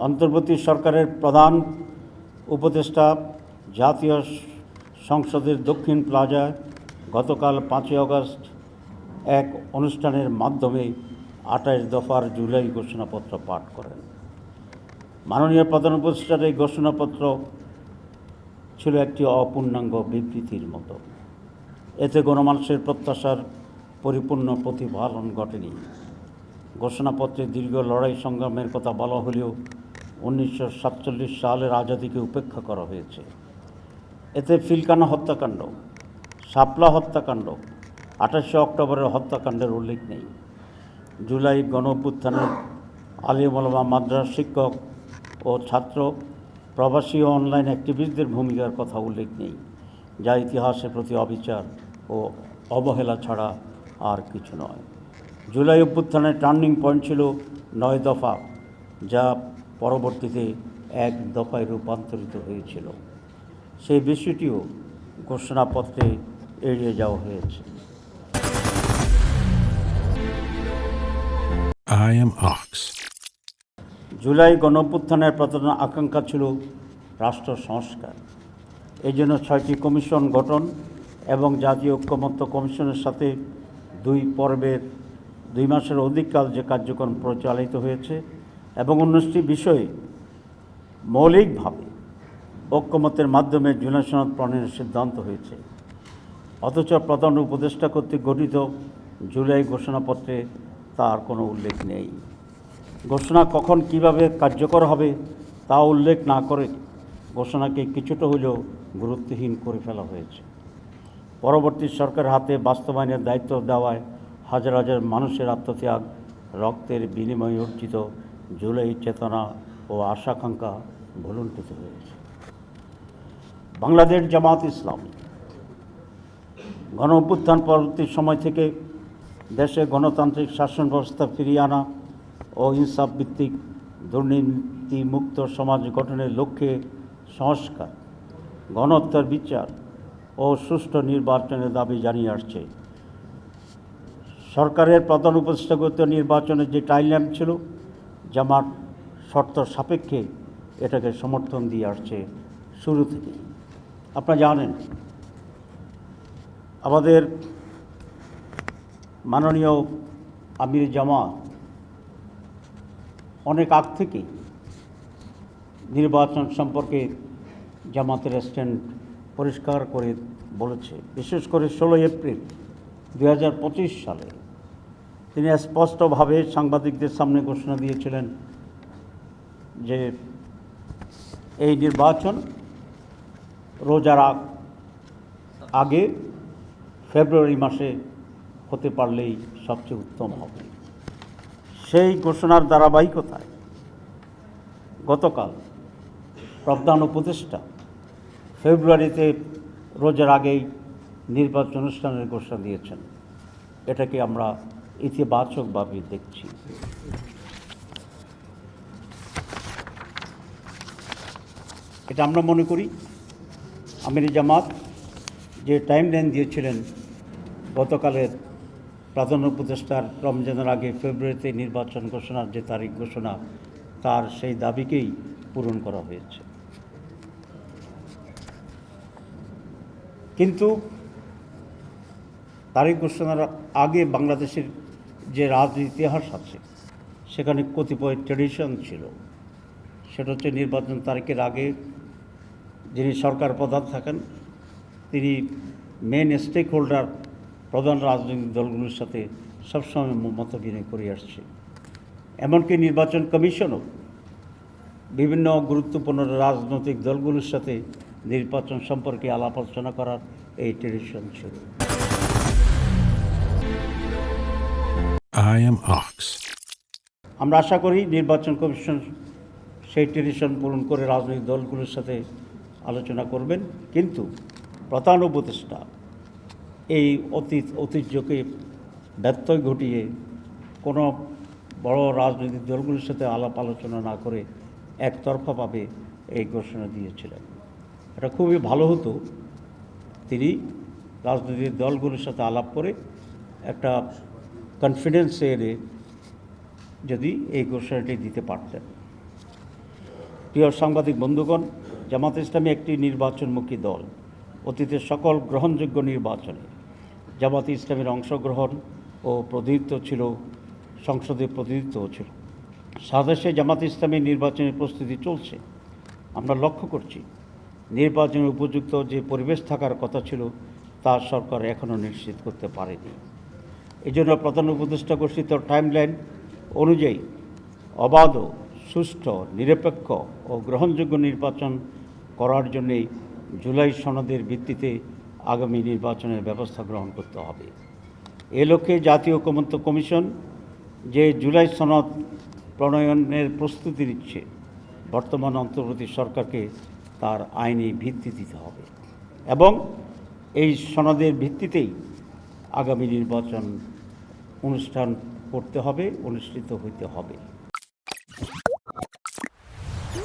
অন্তর্বর্তী সরকারের প্রধান উপদেষ্টা জাতীয় সংসদের দক্ষিণ প্লাজায় গতকাল 5ই আগস্ট এক অনুষ্ঠানের মাধ্যমে 28 দফার জুলাই ঘোষণাপত্র পাঠ করেন। মাননীয় প্রধান উপদেষ্টার এই ঘোষণাপত্র ছিল একটি অপূর্ণাঙ্গ বিবৃতির মতো। এতে গণমানুষের প্রত্যাশার পরিপূর্ণ প্রতিফলন ঘটেনি। ঘোষণাপত্রে দীর্ঘ লড়াই সংগ্রামের কথা বলা হলেও 1947 সালের আজাদিকে উপেক্ষা করা হয়েছে। এতে পিলখানা হত্যাকাণ্ড, শাপলা হত্যাকাণ্ড, 28 অক্টোবরের হত্যাকাণ্ডের উল্লেখ নেই। জুলাই গণঅভ্যুত্থানের আলিম ওলামা, মাদ্রাসা শিক্ষক ও ছাত্র, প্রবাসী ও অনলাইন অ্যাক্টিভিস্টদের ভূমিকার কথা উল্লেখ নেই, যা ইতিহাসের প্রতি অবিচার ও অবহেলা ছাড়া আর কিছু নয়। জুলাই অভ্যুত্থানের টার্নিং পয়েন্ট ছিল 9 দফা, যা পরবর্তীতে 1 দফায় রূপান্তরিত হয়েছিল। সেই বিষয়টিও ঘোষণাপত্রে এড়িয়ে যাওয়া হয়েছে। জুলাই গণঅভ্যুত্থানের প্রধান আকাঙ্ক্ষা ছিল রাষ্ট্র সংস্কার। এই জন্য 6টি কমিশন গঠন এবং জাতীয় ঐক্যমত্য কমিশনের সাথে 2 পর্বের 2 মাসের অধিককাল যে কার্যক্রম পরিচালিত হয়েছে এবং 19টি বিষয়ে মৌলিকভাবে ঐক্যমত্যের মাধ্যমে জুলাই সনদ প্রণয়নের সিদ্ধান্ত হয়েছে। অথচ প্রধান উপদেষ্টা কর্তৃক গঠিত জুলাই ঘোষণাপত্রে তার কোনো উল্লেখ নেই। ঘোষণা কখন কিভাবে কার্যকর হবে তা উল্লেখ না করে ঘোষণাকে কিছুটা হলেও গুরুত্বহীন করে ফেলা হয়েছে। পরবর্তী সরকারের হাতে বাস্তবায়নের দায়িত্ব দেওয়ায় হাজার হাজার মানুষের আত্মত্যাগ, রক্তের বিনিময়ে অর্জিত জুলাই চেতনা ও আশাকাঙ্ক্ষা ভুলুণ্ঠিত হয়েছে। বাংলাদেশ জামাত ইসলামী গণঅভ্যুত্থান পরবর্তী সময় থেকে দেশে গণতান্ত্রিক শাসন ব্যবস্থা ফিরিয়ে আনা ও ইনসাফ ভিত্তিক দুর্নীতিমুক্ত সমাজ গঠনের লক্ষ্যে সংস্কার, গণহত্যার বিচার ও সুষ্ঠু নির্বাচনের দাবি জানিয়ে আসছে। সরকারের প্রধান উপদেষ্টাগত নির্বাচনের যে টাইমলাইন ছিল, জামাত শর্ত সাপেক্ষে এটাকে সমর্থন দিয়ে আসছে শুরু থেকে। আপনারা জানেন, আমাদের মাননীয় আমির জামাত অনেক আগ থেকেই নির্বাচন সম্পর্কে জামাতের স্ট্যান্ড পরিষ্কার করে বলেছে। বিশেষ করে 16 এপ্রিল 2025 সালে তিনি স্পষ্টভাবে সাংবাদিকদের সামনে ঘোষণা দিয়েছিলেন যে এই নির্বাচন রোজার আগে ফেব্রুয়ারি মাসে হতে পারলেই সবচেয়ে উত্তম হবে। সেই ঘোষণার ধারাবাহিকতায় গতকাল প্রধান উপদেষ্টা ফেব্রুয়ারিতে রোজার আগেই নির্বাচন অনুষ্ঠানের ঘোষণা দিয়েছেন। এটাকে আমরা ইতিবাচকভাবে দেখছি। এটা আমরা মনে করি আমির জামাত যে টাইমলাইন দিয়েছিলেন গতকালের প্রধান উপদেষ্টার রমজানের আগে ফেব্রুয়ারিতে নির্বাচন ঘোষণার যে তারিখ ঘোষণা, তার সেই দাবিকেই পূরণ করা হয়েছে। কিন্তু তারিখ ঘোষণার আগে বাংলাদেশের যে রাজনীতি ইতিহাস আছে, সেখানে কতিপয় ট্র্যাডিশন ছিল। সেটা হচ্ছে নির্বাচন তারিখের আগে যিনি সরকার প্রধান থাকেন তিনি মেন স্টেক হোল্ডার প্রধান রাজনৈতিক দলগুলোর সাথে সবসময় মত বিনিময় করে আসছে। এমনকি নির্বাচন কমিশনও বিভিন্ন গুরুত্বপূর্ণ রাজনৈতিক দলগুলোর সাথে নির্বাচন সম্পর্কে আলাপ আলোচনা করার এই ট্রেডিশন ছিল। আমরা আশা করি নির্বাচন কমিশন সেই ট্রেডিশন পূরণ করে রাজনৈতিক দলগুলোর সাথে আলোচনা করবেন। কিন্তু প্রধান উপদেষ্টা এই ঐতিহ্যকে ব্যত্যয় ঘটিয়ে কোনো বড় রাজনৈতিক দলগুলোর সাথে আলাপ আলোচনা না করে একতরফাভাবে এই ঘোষণা দিয়েছিলেন। এটা খুবই ভালো হতো তিনি রাজনৈতিক দলগুলোর সাথে আলাপ করে একটা কনফিডেন্স এনে যদি এই ঘোষণাটি দিতে পারতেন। প্রিয় সাংবাদিক বন্ধুগণ, জামাত ইসলামী একটি নির্বাচনমুখী দল। অতীতের সকল গ্রহণযোগ্য নির্বাচনে জামাত ইসলামের অংশগ্রহণ ও প্রতিনিধিত্ব ছিল, সংসদে প্রতিনিধিত্বও ছিল। সাদেশে জামাত ইসলামীর নির্বাচনের প্রস্তুতি চলছে। আমরা লক্ষ্য করছি নির্বাচনের উপযুক্ত যে পরিবেশ থাকার কথা ছিল তা সরকার এখনও নিশ্চিত করতে পারেনি। এই জন্য প্রধান উপদেষ্টা ঘোষিত টাইমলাইন অনুযায়ী অবাধ, সুষ্ঠু, নিরপেক্ষ ও গ্রহণযোগ্য নির্বাচন করার জন্যেই জুলাই সনদের ভিত্তিতে আগামী নির্বাচনের ব্যবস্থা গ্রহণ করতে হবে। এ লক্ষ্যে জাতীয় ঐকমত্য কমিশন যে জুলাই সনদ প্রণয়নের প্রস্তুতি নিচ্ছে, বর্তমান অন্তর্বর্তী সরকারকে তার আইনি ভিত্তি দিতে হবে এবং এই সনদের ভিত্তিতেই আগামী নির্বাচন অনুষ্ঠিত হইতে হবে।